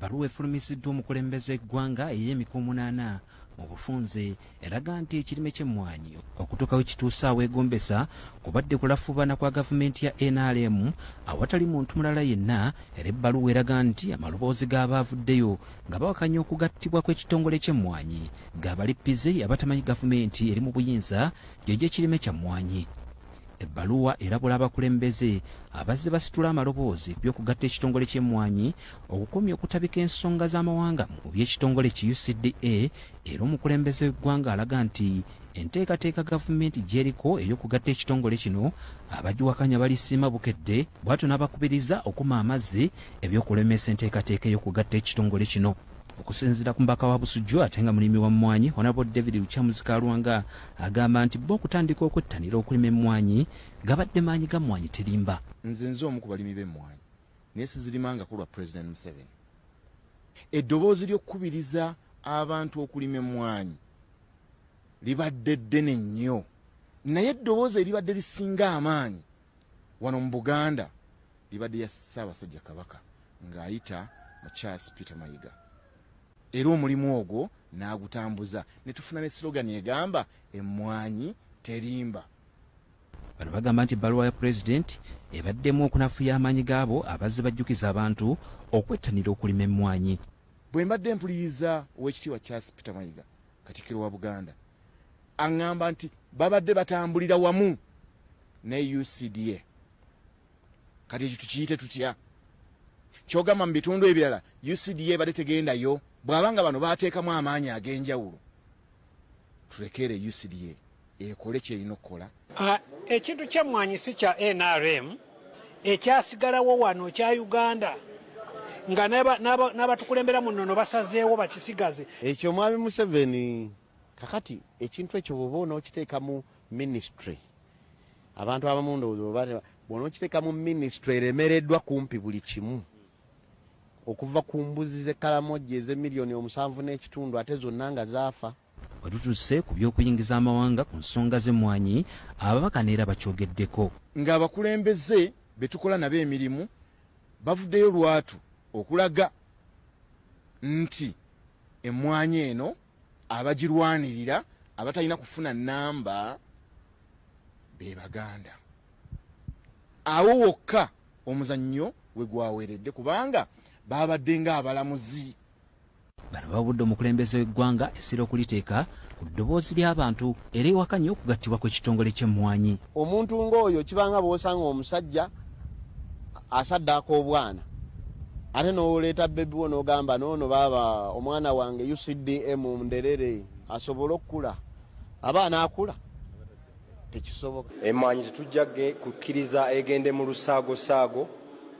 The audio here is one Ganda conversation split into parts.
Ebbaluwa efulumisiddwa omukulembeze eggwanga ey'emiko 8 mu bufunze eraga nti ekirime ky'emmwanyi okutuuka we kituusa aweegombesa kubadde kulafubana kwa gavumenti ya NRM awatali muntu mulala yenna, era ebbaluwa eraga nti amaloboozi g'abaavuddeyo nga bawakanya okugattibwa kw'ekitongole ky'emmwanyi g'abalippize abatamanyi gavumenti eri mu buyinza gy'egy'ekirime kya mmwanyi. Ebbaluwa erabula abakulembeze abazze basitula amaloboozi ku by'okugatta ekitongole ky'emmwanyi okukomya okutabika ensonga z'amawanga mu by'ekitongole ki UCDA, era omukulembeze w'eggwanga alaga nti enteekateeka gavumenti gy'eriko ey'okugatta ekitongole kino abagiwakanya balisiima bukedde, bw'atyo n'abakubiriza okuma amazzi eby'okulemesa enteekateeka ey'okugatta ekitongole kino. Okusinziira ku mbaka wa Busujju ate nga mulimi wa mmwanyi Honorable David Luchamuzi Kalwanga agamba nti bo okutandika okwettanira okulima emmwanyi gabadde maanyi ga mmwanyi terimba. Nze omu ku balimi b'emmwanyi naye sizirimangako lwa President Museveni. Eddoboozi ly'okkubiriza abantu okulima emmwanyi libadde ddene nnyo, naye eddoboozi eribadde lisinga amaanyi wano mu Buganda libadde ya Ssaabasajja Kabaka ng'ayita mu Charles Peter Mayiga. Era omulimu ogwo n'agutambuza ne tufuna ne slogan egamba emmwanyi terimba. Bano bagamba nti ebbaluwa ya Pulezidenti ebaddemu okunafuya amaanyi gaabo abazze bajjukiza abantu okwettanira okulima emmwanyi. Bwe mbadde mpuliriza Oweekitiibwa Charles Peter Mayiga, Katikkiro wa Buganda, aŋŋamba nti babadde batambulira wamu ne UCDA. Kati ekyo tukiyite tutya? Kyogamba mu bitundu ebirala UCDA badde tegendayo, bw'abanga bano baateekamu amaanyi ag'enjawulo. Tulekere UCDA ekole kyerina okukola. Ekintu ky'emmwanyi si kya NRM ekyasigalawo wano kya Uganda nga n'abatukulembera mu nnono basazeewo bakisigaze. Ekyo mwami Museveni kakati ekintu ekyo bw'oba onookiteeka mu ministry, abantu abamu ndowooza bw'onookiteeka mu ministry eremereddwa kumpi buli kimu, okuva ku mbuzi z'ekkalamojje ez'emiliyoni 7.5 ate zonna nga zaafa. Bwe tutuse ku by'okuyingiza amawanga ku nsonga z'emmwanyi, ababaka neera bakyogeddeko. Ng'abakulembeze be tukola nabo emirimu bavuddeyo lwatu okulaga nti emmwanyi eno abagirwanirira abatalina kufuna nnamba be Baganda. Awo wokka omuzannyo we gwaweeredde kubanga babadde ng'abalamuzi. Bano babudde omukulembeze w'eggwanga essira okuliteeka ku ddoboozi ly'abantu era ewakanya okugattibwa kw'ekitongole ky'emmwanyi. Omuntu ng'oyo kibanga bw'osanga omusajja asaddaako obwana ate n'oleeta bebi wo n'ogamba noono baaba omwana wange UCDA munderere asobole okukula, aba anaakula. Tekisoboka. Emmwanyi tetujja kukkiriza egende mu lusaagosaago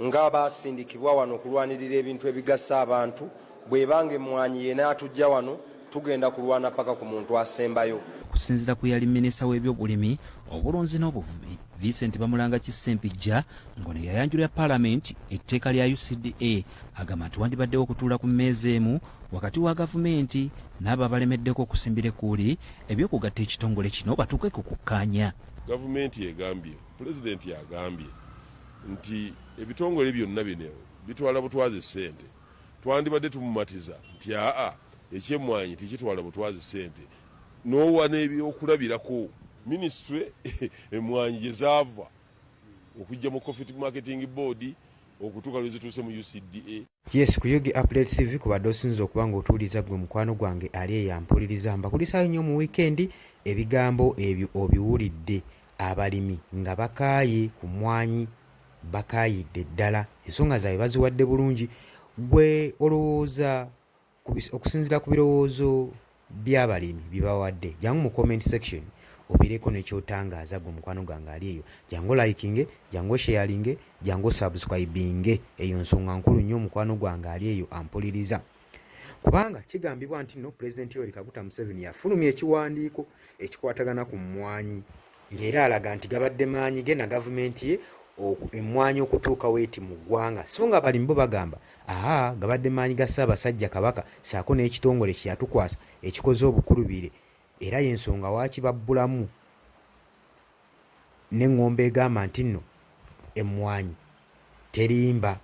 nga baasindikibwa wano okulwanirira ebintu ebigasa abantu. Bw'ebanga emmwanyi yena atujja wano tugenda kulwana paka ku muntu asembayo. Okusinziira ku yali minisita w'ebyobulimi, obulunzi n'obuvubi Vincent Bamulanga Kisempijja ng'ono yayanjulira Paalamenti etteeka lya UCDA agamba nti wandibaddewo okutuula ku mmeeza emu wakati wa gavumenti n'abo abalemeddeko okusimbira ekkuuli eby'okugatta ekitongole kino batuuke ku kukkaanya. Gavumenti egambye, Pulezidenti yagambye nti ebitongole byonna bino bitwala butwazi ssente. Twandibadde tumumatiza nti ekyemmwanyi tekitwala butwazi ssente, n'owa n'ebyokulabirako ministry emmwanyi gye zaava okujja mu Coffee Marketing Board okutuuka lwe zituuse mu UCDA. Yes, ku Yugi Update TV kubadde osinza okuba ng'otuuliza gwe mukwano gwange ali eyampuliriza. Mbakulisaayo nnyo mu weekend ebigambo ebyo obiwulidde. Abalimi nga bakaaye ku mmwanyi bakaayidde ddala, ensonga zaabwe baziwadde bulungi. Gwe olowooza okusinziira ku birowoozo by'abalimi byebawadde, jangu mu comment section obireko nekyotangaaza gwe mukwano gwange ali eyo. Jangu likinge, jangu sharinge, jangu subscribinge. Eyo nsonga nkulu nnyo mukwano gwange ali eyo ampuliriza. Kubanga kigambibwa nti no President Yoweri Kaguta Museveni yafulumya ekiwandiiko ekikwatagana ku mmwanyi ng'era alaga nti gabadde maanyi ge na gavumenti ye emmwanyi okutuuka weeti mu ggwanga. So nga bali mbo bagamba gabadde maanyi ga Ssaabasajja Kabaka saako n'ekitongole kye yatukwasa ekikoze obukulubire, era y'ensonga waaki babbulamu n'eŋŋombe egamba nti nno emmwanyi terimba.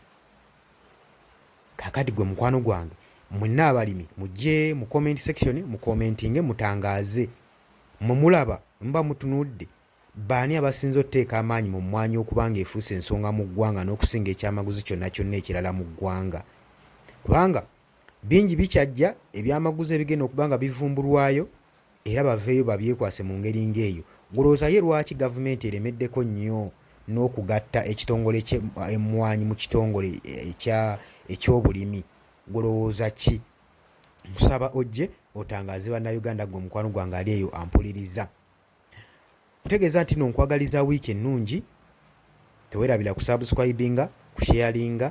kakati gwe mukwano gwange mwenna abalimi mujje mu comment section mu commentinge mutangaze mumulaba mba mutunudde baani abasinze otteeka amaanyi mu mmwanyi okubanga efuuse ensonga mu ggwanga n'okusinga ekyamaguzi kyonna kyonna ekirala mu ggwanga kubanga bingi bikyajja ebyamaguzi ebigenda okubanga bivumbulwayo era baveeyo babyekwase mu ngeri ng'eyo golowooza ye lwaki gavumenti eremeddeko nnyo n'okugatta ekitongole ky'emmwanyi mu kitongole eky'obulimi golowooza ki nkusaba ojje otangaze bannayuganda gwe mukwano gwange ali eyo ampuliriza ntegeeza nti no nkwagaliza wiiki ennungi teweerabira kusubscribinga kusharinga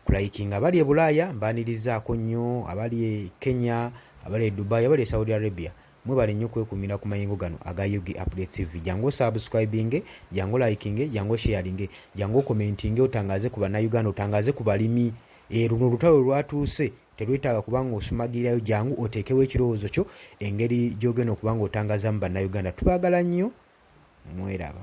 kulayikinga abali e bulaaya mbanirizaako nnyo abali e kenya abali e dubai abali e saudi arabia mwebale nnyo kwekumira ku mayingo gano aga Yugi Updates TV jangu subscribinge jangu likinge jangu sharinge jangu commentinge otangaze ku bannayuganda otangaze ku balimi luno olutalo lwatuuse terwetaaga kubanga osumagirirayo jangu oteekewo ekirowoozo kyo engeri gy'ogenda okubanga otangazamu bannayuganda tubaagala nnyo mweraba